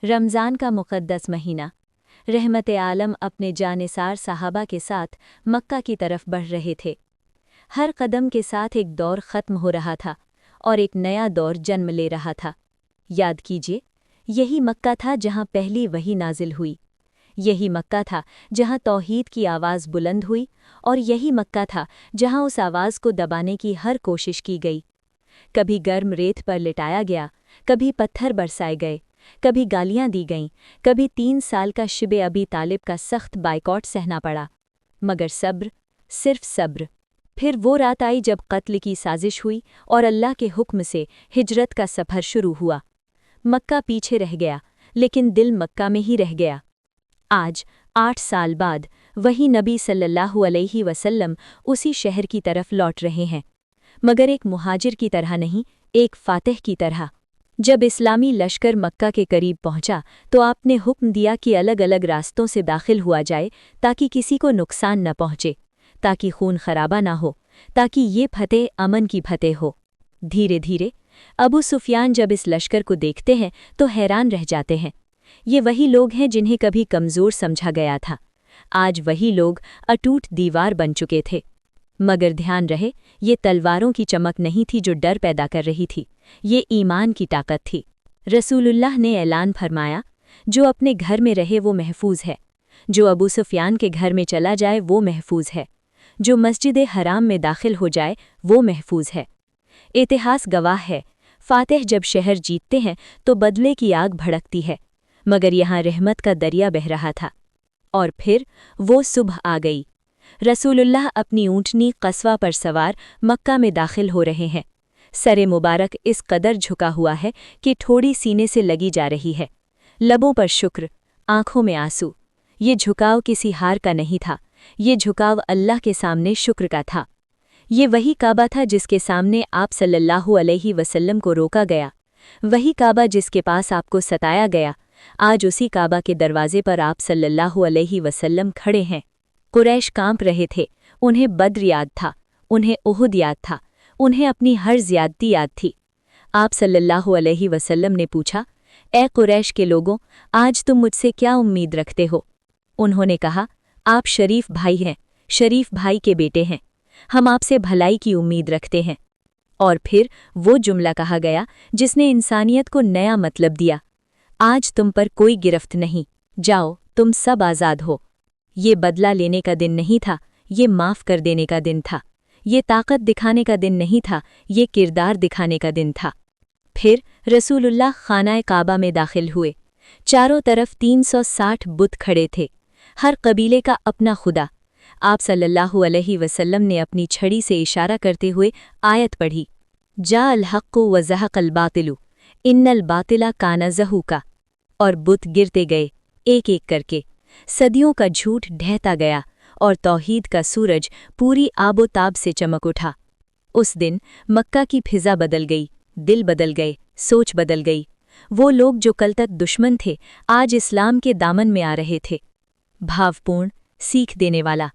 रमज़ान का मुक़द्दस महीना। रहमत आलम अपने जानिसार सहाबा के साथ मक्का की तरफ बढ़ रहे थे। हर कदम के साथ एक दौर ख़त्म हो रहा था और एक नया दौर जन्म ले रहा था। याद कीजिए, यही मक्का था जहाँ पहली वही नाजिल हुई। यही मक्का था जहाँ तौहीद की आवाज़ बुलंद हुई और यही मक्का था जहाँ उस आवाज़ को दबाने की हर कोशिश की गई। कभी गर्म रेत पर लिटाया गया, कभी पत्थर बरसाए गए, कभी गालियां दी गईं, कभी 3 साल का शिबे अबी तालिब का सख्त बाइकॉट सहना पड़ा। मगर सब्र, सिर्फ सब्र। फिर वो रात आई जब कत्ल की साजिश हुई और अल्लाह के हुक्म से हिजरत का सफ़र शुरू हुआ। मक्का पीछे रह गया, लेकिन दिल मक्का में ही रह गया। आज 8 साल बाद वही नबी सल्लल्लाहु अलैहि वसल्लम उसी शहर की तरफ लौट रहे हैं, मगर एक मुहाजिर की तरह नहीं, एक फातिह की तरह। जब इस्लामी लश्कर मक्का के करीब पहुंचा तो आपने हुक्म दिया कि अलग अलग रास्तों से दाखिल हुआ जाए ताकि किसी को नुकसान न पहुंचे, ताकि खून खराबा ना हो, ताकि ये फतेह अमन की फतेह हो। धीरे धीरे अबू सुफियान जब इस लश्कर को देखते हैं तो हैरान रह जाते हैं। ये वही लोग हैं जिन्हें कभी कमज़ोर समझा गया था। आज वही लोग अटूट दीवार बन चुके थे। मगर ध्यान रहे, ये तलवारों की चमक नहीं थी जो डर पैदा कर रही थी, ये ईमान की ताकत थी। रसूलुल्लाह ने ऐलान फरमाया, जो अपने घर में रहे वो महफूज है, जो अबू सुफियान के घर में चला जाए वो महफूज है, जो मस्जिद हराम में दाखिल हो जाए वो महफूज है। इतिहास गवाह है, फातिह जब शहर जीतते हैं तो बदले की आग भड़कती है, मगर यहाँ रहमत का दरिया बह रहा था। और फिर वो सुबह आ गई। रसूलुल्लाह अपनी ऊँटनी कस्वा पर सवार मक्का में दाखिल हो रहे हैं। सरे मुबारक इस कदर झुका हुआ है कि ठोड़ी सीने से लगी जा रही है। लबों पर शुक्र, आँखों में आंसू। ये झुकाव किसी हार का नहीं था, ये झुकाव अल्लाह के सामने शुक्र का था। ये वही काबा था जिसके सामने आप सल्लल्लाहु अलैहि वसल्लम को रोका गया, वही काबा जिसके पास आपको सताया गया। आज उसी काबा के दरवाजे पर आप सल्लल्लाहु अलैहि वसल्लम खड़े हैं। कुरैश कांप रहे थे, उन्हें बद्र याद था, उन्हें उहुद याद था, उन्हें अपनी हर ज़्यादती याद थी। आप सल्लल्लाहु अलैहि वसल्लम ने पूछा, ए कुरैश के लोगों, आज तुम मुझसे क्या उम्मीद रखते हो? उन्होंने कहा, आप शरीफ भाई हैं, शरीफ भाई के बेटे हैं, हम आपसे भलाई की उम्मीद रखते हैं। और फिर वो जुमला कहा गया जिसने इंसानियत को नया मतलब दिया, आज तुम पर कोई गिरफ्त नहीं, जाओ तुम सब आज़ाद हो। ये बदला लेने का दिन नहीं था, ये माफ़ कर देने का दिन था। ये ताकत दिखाने का दिन नहीं था, ये किरदार दिखाने का दिन था। फिर रसूलुल्लाह खानाए काबा में दाखिल हुए। चारों तरफ 360 बुत खड़े थे, हर कबीले का अपना खुदा। आप सल्लल्लाहु अलैहि वसल्लम ने अपनी छड़ी से इशारा करते हुए आयत पढ़ी, जा अल हक़्क़ु व ज़हक़ल बातिलु इन्नल बातिला काना ज़हूका। और बुत गिरते गए एक एक करके। सदियों का झूठ ढहता गया और तौहीद का सूरज पूरी आबोताब से चमक उठा। उस दिन मक्का की फिज़ा बदल गई, दिल बदल गए, सोच बदल गई। वो लोग जो कल तक दुश्मन थे आज इस्लाम के दामन में आ रहे थे। भावपूर्ण, सीख देने वाला।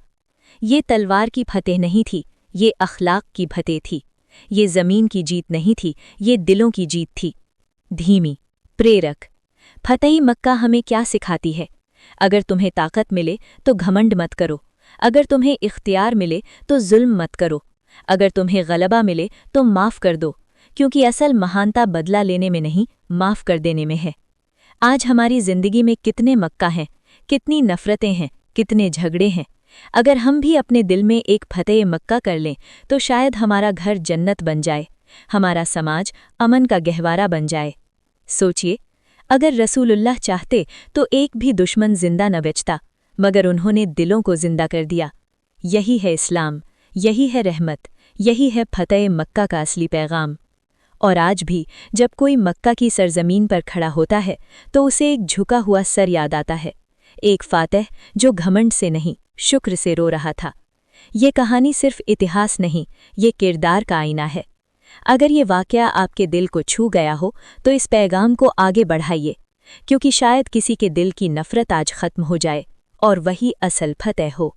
ये तलवार की फतेह नहीं थी, ये अखलाक की फतेह थी। ये ज़मीन की जीत नहीं थी, ये दिलों की जीत थी। धीमी, प्रेरक। फतेह मक्का हमें क्या सिखाती है? अगर तुम्हें ताकत मिले तो घमंड मत करो, अगर तुम्हें इख्तियार मिले तो जुल्म मत करो, अगर तुम्हें गलबा मिले तो माफ़ कर दो, क्योंकि असल महानता बदला लेने में नहीं, माफ़ कर देने में है। आज हमारी ज़िंदगी में कितने मक्का हैं, कितनी नफ़रतें हैं, कितने झगड़े हैं। अगर हम भी अपने दिल में एक फतेह मक्का कर लें तो शायद हमारा घर जन्नत बन जाए, हमारा समाज अमन का गहवारा बन जाए। सोचिए, अगर रसूलुल्लाह चाहते तो एक भी दुश्मन जिंदा न बचता, मगर उन्होंने दिलों को जिंदा कर दिया। यही है इस्लाम, यही है रहमत, यही है फतेह मक्का का असली पैगाम। और आज भी जब कोई मक्का की सरजमीन पर खड़ा होता है तो उसे एक झुका हुआ सर याद आता है, एक फातिह जो घमंड से नहीं, शुक्र से रो रहा था। ये कहानी सिर्फ इतिहास नहीं, ये किरदार का आईना है। अगर ये वाक़या आपके दिल को छू गया हो तो इस पैगाम को आगे बढ़ाइए, क्योंकि शायद किसी के दिल की नफ़रत आज ख़त्म हो जाए और वही असल फतेह हो।